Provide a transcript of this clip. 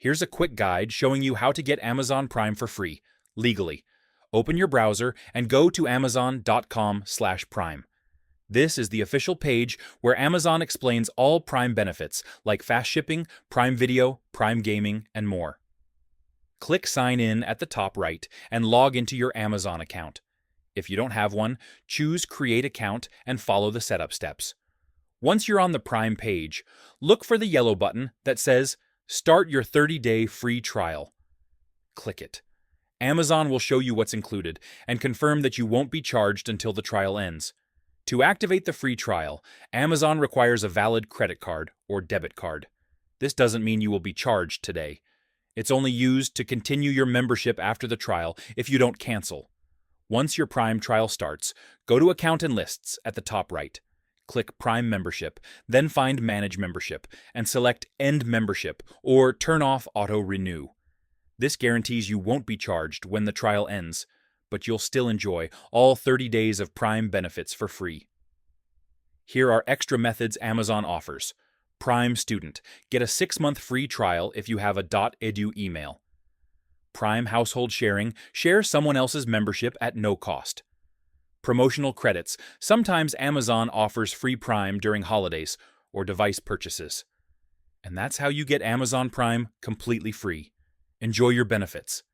Here's a quick guide showing you how to get Amazon Prime for free, legally. Open your browser and go to amazon.com/prime. This is the official page where Amazon explains all Prime benefits like fast shipping, Prime Video, Prime Gaming, and more. Click Sign In at the top right and log into your Amazon account. If you don't have one, choose Create Account and follow the setup steps. Once you're on the Prime page, look for the yellow button that says Start your 30-day free trial. Click it. Amazon will show you what's included and confirm that you won't be charged until the trial ends. To activate the free trial, Amazon requires a valid credit card or debit card. This doesn't mean you will be charged today. It's only used to continue your membership after the trial if you don't cancel. Once your Prime trial starts, go to Account and Lists at the top right. Click Prime Membership, then find Manage Membership, and select End Membership or turn off Auto Renew. This guarantees you won't be charged when the trial ends, but you'll still enjoy all 30 days of Prime benefits for free. Here are extra methods Amazon offers. Prime Student. Get a 6-month free trial if you have a .edu email. Prime Household Sharing. Share someone else's membership at no cost. Promotional credits. Sometimes Amazon offers free Prime during holidays or device purchases. And that's how you get Amazon Prime completely free. Enjoy your benefits.